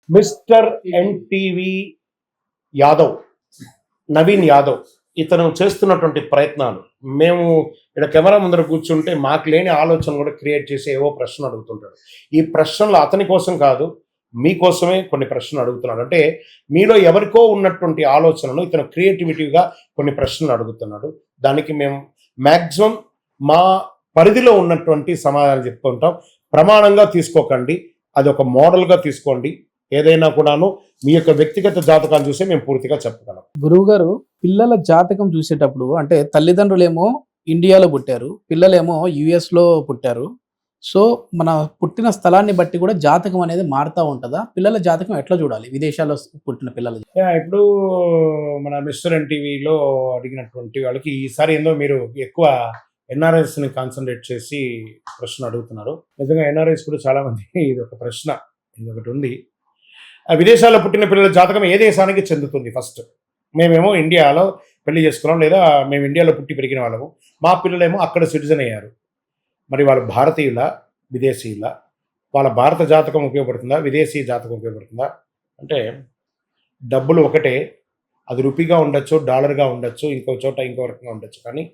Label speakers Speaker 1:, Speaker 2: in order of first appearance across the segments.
Speaker 1: Mister NTV Yadav, Naveen Yadav ఇతను చేస్తున్నటువంటి ప్రయత్నాలు మేము ఇక్కడ కెమెరా ముందర కూర్చుంటే మాకు లేని ఆలోచన కూడా క్రియేట్ చేసి ఏవో ప్రశ్నలు అడుగుతుంటాడు. ఈ ప్రశ్నలు అతని కోసం కాదు, మీకోసమే కొన్ని ప్రశ్నలు అడుగుతున్నాడు. అంటే మీలో ఎవరికో ఉన్నటువంటి ఆలోచనను ఇతను క్రియేటివిటీగా కొన్ని ప్రశ్నలు అడుగుతున్నాడు. దానికి మేము మ్యాక్సిమం మా పరిధిలో ఉన్నటువంటి సమాధానాలు చెప్తుంటాం. ప్రమాణంగా తీసుకోకండి, అది ఒక మోడల్గా తీసుకోండి. ఏదైనా కూడాను మీ యొక్క వ్యక్తిగత జాతకాన్ని చూసి మేము పూర్తిగా చెప్పగలం.
Speaker 2: గురువు గారు, పిల్లల జాతకం చూసేటప్పుడు అంటే తల్లిదండ్రులేమో ఇండియాలో పుట్టారు, పిల్లలేమో యుఎస్ లో పుట్టారు. సో మన పుట్టిన స్థలాన్ని బట్టి కూడా జాతకం అనేది మారుతూ ఉంటుందా? పిల్లల జాతకం ఎట్లా చూడాలి విదేశాల్లో పుట్టిన పిల్లల?
Speaker 1: ఇప్పుడు మన మిస్టర్ ఎన్టీవీలో అడిగినటువంటి వాళ్ళకి ఈసారి ఏందో మీరు ఎక్కువ ఎన్ఆర్ఐస్ని కాన్సన్ట్రేట్ చేసి ప్రశ్న అడుగుతున్నారు. నిజంగా ఎన్ఆర్ఐస్ కూడా చాలామంది ఇది ఒక ప్రశ్న ఇది ఒకటి ఉంది. విదేశాల్లో పుట్టిన పిల్లల జాతకం ఏ దేశానికి చెందుతుంది? ఫస్ట్ మేమేమో ఇండియాలో పెళ్లి చేసుకున్నాం, లేదా మేము ఇండియాలో పుట్టి పెరిగిన వాళ్ళము, మా పిల్లలేమో అక్కడ సిటిజన్ అయ్యారు. మరి వాళ్ళు భారతీయుల, విదేశీయుల? వాళ్ళ భారత జాతకం ఉపయోగపడుతుందా, విదేశీ జాతకం ఉపయోగపడుతుందా? అంటే డబ్బులు ఒకటే, అది రూపీగా ఉండొచ్చు, డాలర్గా ఉండొచ్చు, ఇంకో చోట ఇంకో రకంగా ఉండొచ్చు, కానీ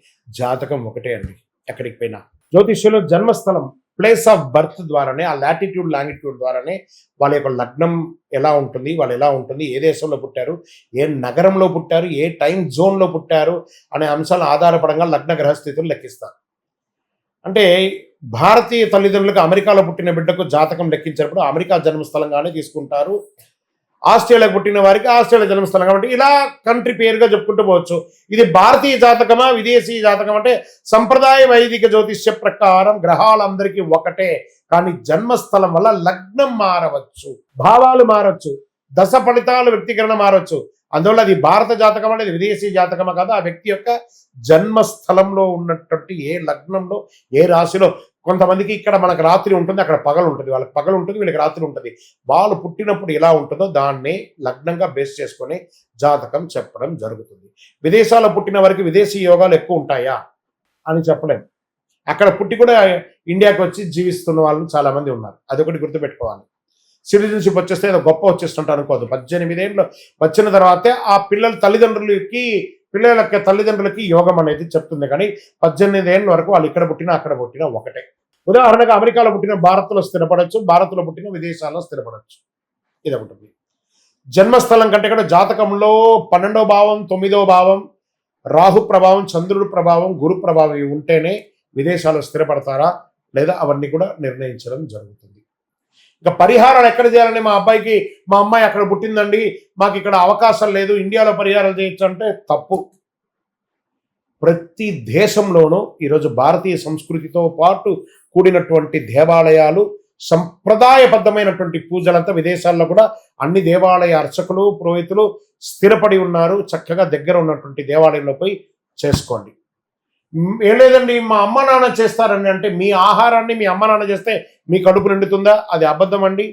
Speaker 1: జాతకం ఒకటే అండి. ఎక్కడికి పోయినా జ్యోతిష్యంలో జన్మస్థలం, ప్లేస్ ఆఫ్ బర్త్ ద్వారానే, ఆ లాటిట్యూడ్ లాంగిట్యూడ్ ద్వారానే వాళ్ళ యొక్క లగ్నం ఎలా ఉంటుంది, వాళ్ళు ఎలా ఉంటుంది, ఏ దేశంలో పుట్టారు, ఏ నగరంలో పుట్టారు, ఏ టైం జోన్లో పుట్టారు అనే అంశాలను ఆధారపడంగా లగ్న గ్రహస్థితులు లెక్కిస్తారు. అంటే భారతీయ తల్లిదండ్రులకు అమెరికాలో పుట్టిన బిడ్డకు జాతకం లెక్కించినప్పుడు అమెరికా జన్మస్థలంగానే తీసుకుంటారు. ఆస్ట్రేలియాకు పుట్టిన వారికి ఆస్ట్రేలియా జన్మస్థలం. కాబట్టి ఇలా కంట్రీ పేరుగా చెప్పుకుంటూ పోవచ్చు. ఇది భారతీయ జాతకమా, విదేశీ జాతకం అంటే సంప్రదాయ వైదిక జ్యోతిష్య ప్రకారం గ్రహాలందరికీ ఒకటే, కానీ జన్మస్థలం వల్ల లగ్నం మారవచ్చు, భావాలు మారవచ్చు, దశ ఫలితాలు వ్యక్తీకరణ మారవచ్చు. అందువల్ల అది భారత జాతకం అనేది విదేశీ జాతకమా కాదు, ఆ వ్యక్తి యొక్క జన్మస్థలంలో ఉన్నటువంటి ఏ లగ్నంలో, ఏ రాశిలో. కొంతమందికి ఇక్కడ మనకు రాత్రి ఉంటుంది, అక్కడ పగలు ఉంటుంది, వాళ్ళకి పగలు ఉంటుంది, వీళ్ళకి రాత్రి ఉంటుంది. వాళ్ళు పుట్టినప్పుడు ఎలా ఉంటుందో దాన్ని లగ్నంగా బేస్ చేసుకొని జాతకం చెప్పడం జరుగుతుంది. విదేశాల్లో పుట్టిన వారికి విదేశీ యోగాలు ఎక్కువ ఉంటాయా అని చెప్పలేము. అక్కడ పుట్టి కూడా ఇండియాకి వచ్చి జీవిస్తున్న వాళ్ళు చాలామంది ఉన్నారు. అదొకటి గుర్తుపెట్టుకోవాలి. సిటిజన్షిప్ వచ్చేస్తే ఏదో గొప్ప వచ్చేస్తుంటారు అనుకోదు. 18 ఏళ్ళు వచ్చిన తర్వాతే ఆ పిల్లల తల్లిదండ్రులకి యోగం అనేది చెప్తుంది. కానీ 18 ఏళ్ళ వరకు వాళ్ళు ఇక్కడ పుట్టినా అక్కడ పుట్టినా ఒకటే. ఉదాహరణగా అమెరికాలో పుట్టిన భారత్లో స్థిరపడవచ్చు, భారత్లో పుట్టిన విదేశాల్లో స్థిరపడవచ్చు. ఇది ఒకటి. జన్మస్థలం కంటే కూడా జాతకంలో 12వ భావం, 9వ భావం, రాహు ప్రభావం, చంద్రుడు ప్రభావం, గురు ప్రభావం ఇవి ఉంటేనే విదేశాల్లో స్థిరపడతారా లేదా అవన్నీ కూడా నిర్ణయించడం జరుగుతుంది. ఇంకా పరిహారాలు ఎక్కడ చేయాలని, మా అమ్మాయి అక్కడ పుట్టిందండి, మాకు ఇక్కడ అవకాశం లేదు, ఇండియాలో పరిహారాలు చేయొచ్చు అంటే తప్పు. ప్రతి దేశంలోనూ ఈరోజు భారతీయ సంస్కృతితో పాటు కూడినటువంటి దేవాలయాలు, సంప్రదాయబద్ధమైనటువంటి పూజలంతా విదేశాల్లో కూడా అన్ని దేవాలయ అర్చకులు, పురోహితులు స్థిరపడి ఉన్నారు. చక్కగా దగ్గర ఉన్నటువంటి దేవాలయంలో పోయి చేసుకోండి. ఏం లేదండి మా అమ్మ నాన్న చేస్తారండి అంటే, మీ ఆహారాన్ని మీ అమ్మ నాన్న చేస్తే మీ కడుపు నిండుతుందా? అది అబద్ధం అండి.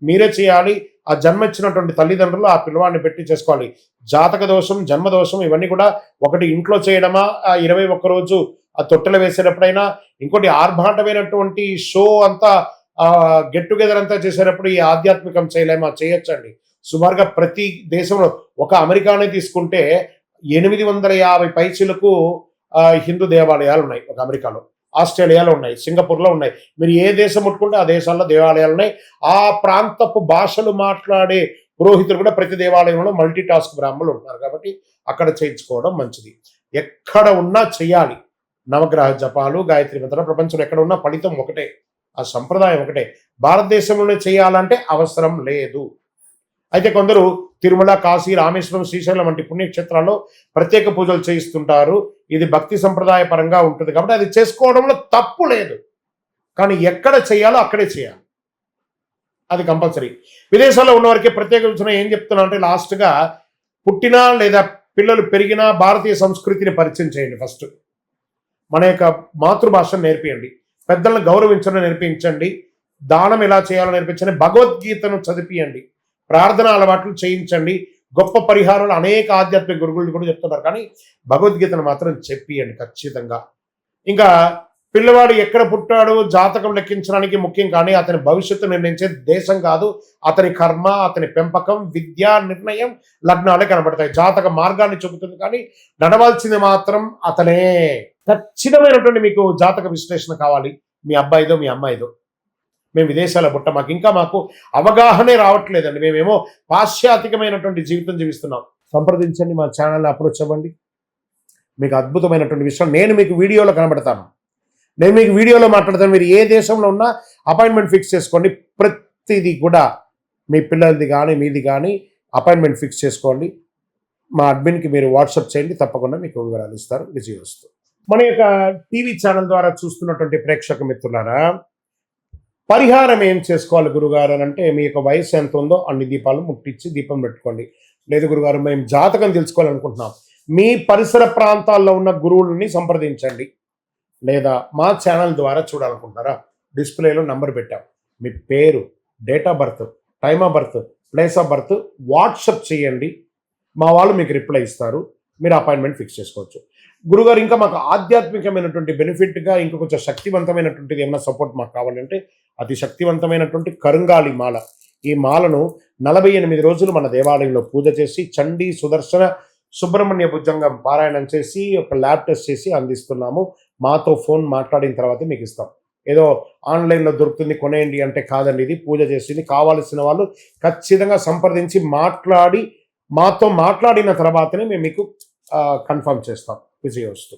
Speaker 1: మీరే చేయాలి. ఆ జన్మ ఇచ్చినటువంటి తల్లిదండ్రులు ఆ పిల్లవాడిని పెట్టి చేసుకోవాలి. జాతక దోషం, జన్మదోషం ఇవన్నీ కూడా ఒకటి ఇంట్లో చేయడమా, 21 రోజు ఆ తొట్టెలు వేసేటప్పుడైనా, ఇంకోటి ఆర్భాటమైనటువంటి షో అంతా గెట్ టుగెదర్ అంతా చేసేటప్పుడు ఈ ఆధ్యాత్మికం చేయలేమా? చేయొచ్చండి. సుమారుగా ప్రతి దేశంలో, ఒక అమెరికానే తీసుకుంటే 850 పైచీలకు హిందూ దేవాలయాలు ఉన్నాయి ఒక అమెరికాలో. ఆస్ట్రేలియాలో ఉన్నాయి, సింగపూర్లో ఉన్నాయి. మీరు ఏ దేశం ముట్టుకుంటే ఆ దేశాల్లో దేవాలయాలు ఉన్నాయి. ఆ ప్రాంతపు భాషలు మాట్లాడే పురోహితులు కూడా ప్రతి దేవాలయంలో మల్టీ టాస్క్ బ్రాహ్మణులు ఉంటున్నారు. కాబట్టి అక్కడ చేయించుకోవడం మంచిది. ఎక్కడ ఉన్నా చెయ్యాలి. నవగ్రహ జపాలు, గాయత్రి మంత్రం, ప్రపంచంలో ఎక్కడ ఉన్నా ఫలితం ఒకటే, ఆ సంప్రదాయం ఒకటే. భారతదేశంలోనే చేయాలంటే అవసరం లేదు. అయితే కొందరు తిరుమల, కాశీ, రామేశ్వరం, శ్రీశైలం వంటి పుణ్యక్షేత్రాల్లో ప్రత్యేక పూజలు చేయిస్తుంటారు. ఇది భక్తి సంప్రదాయ పరంగా ఉంటుంది కాబట్టి అది చేసుకోవడంలో తప్పు లేదు. కానీ ఎక్కడ చేయాలో అక్కడే చేయాలి, అది కంపల్సరీ. విదేశాల్లో ఉన్నవారికి ప్రత్యేక సూచన ఏం చెప్తున్నా అంటే, లాస్ట్గా పుట్టినా లేదా పిల్లలు పెరిగినా భారతీయ సంస్కృతిని పరిచయం చేయండి. ఫస్ట్ మన యొక్క మాతృభాషను నేర్పియండి, పెద్దలను గౌరవించడం నేర్పించండి, దానం ఎలా చేయాలో నేర్పించండి, భగవద్గీతను చదివియండి, ప్రార్థన అలవాట్లు చేయించండి. గొప్ప పరిహారాలు అనేక ఆధ్యాత్మిక గురువులు కూడా చెప్తున్నారు, కానీ భగవద్గీతను మాత్రం చెప్పియండి ఖచ్చితంగా. ఇంకా పిల్లవాడు ఎక్కడ పుట్టాడు జాతకం లెక్కించడానికి ముఖ్యం, కానీ అతని భవిష్యత్తు నిర్ణయించే దేశం కాదు, అతని కర్మ, అతని పెంపకం, విద్యా నిర్ణయం, లగ్నాలే కనబడతాయి. జాతక మార్గాన్ని చెబుతుంది, కానీ నడవాల్సింది మాత్రం అతనే. ఖచ్చితమైనటువంటి మీకు జాతక విశ్లేషణ కావాలి, మీ అబ్బాయిదో మీ అమ్మాయిదో. మేము విదేశాల బుట్ట, మాకు అవగాహనే రావట్లేదండి. మేమేమో పాశ్చాత్యకమైనటువంటి జీవితం జీవిస్తున్నాం. సంప్రదించండి, మా ఛానల్ అప్రోచ్ అవ్వండి. మీకు అద్భుతమైనటువంటి విషయం నేను మీకు వీడియోలో కనబడతాను, నేను మీకు వీడియోలో మాట్లాడతాను. మీరు ఏ దేశంలో ఉన్నా అపాయింట్మెంట్ ఫిక్స్ చేసుకోండి. ప్రతిదీ కూడా మీ పిల్లలది కానీ మీది కానీ అపాయింట్మెంట్ ఫిక్స్ చేసుకోండి. మా అడ్మిన్కి మీరు వాట్సాప్ చేయండి, తప్పకుండా మీకు వివరాలు ఇస్తారు. విజయవస్తు. మన యొక్క టీవీ ఛానల్ ద్వారా చూస్తున్నటువంటి ప్రేక్షక మిత్రులారా, పరిహారం ఏం చేసుకోవాలి గురుగారు అని అంటే, మీ యొక్క వయసు ఎంత ఉందో అన్ని దీపాలు ముట్టించి దీపం పెట్టుకోండి. లేదు గురుగారు మేము జాతకం తెలుసుకోవాలనుకుంటున్నాం, మీ పరిసర ప్రాంతాల్లో ఉన్న గురువులని సంప్రదించండి. లేదా మా ఛానల్ ద్వారా చూడాలనుకుంటారా, డిస్ప్లేలో నంబర్ పెట్టాం. మీ పేరు, date of birth, time of birth, place of birth WhatsApp చేయండి. మా వాళ్ళు మీకు రిప్లై ఇస్తారు. మీరు అపాయింట్మెంట్ ఫిక్స్ చేసుకోవచ్చు. గురుగారు ఇంకా మాకు ఆధ్యాత్మికమైనటువంటి బెనిఫిట్గా ఇంకా కొంచెం శక్తివంతమైనటువంటిది ఏమైనా సపోర్ట్ మాకు కావాలంటే, అతి శక్తివంతమైనటువంటి కరుంగాలి మాల, ఈ మాలను 48 రోజులు మన దేవాలయంలో పూజ చేసి చండీ సుదర్శన సుబ్రహ్మణ్య భుజంగం పారాయణం చేసి ఒక ల్యాబ్ టెస్ట్ చేసి అందిస్తున్నాము. మాతో ఫోన్ మాట్లాడిన తర్వాత మీకు ఇస్తాం. ఏదో ఆన్లైన్లో దొరుకుతుంది కొనేయండి అంటే కాదండి, ఇది పూజ చేసింది. కావాల్సిన వాళ్ళు ఖచ్చితంగా సంప్రదించి మాతో మాట్లాడిన తర్వాతనే మేము మీకు కన్ఫర్మ్ చేస్తాం. విజయవస్తు.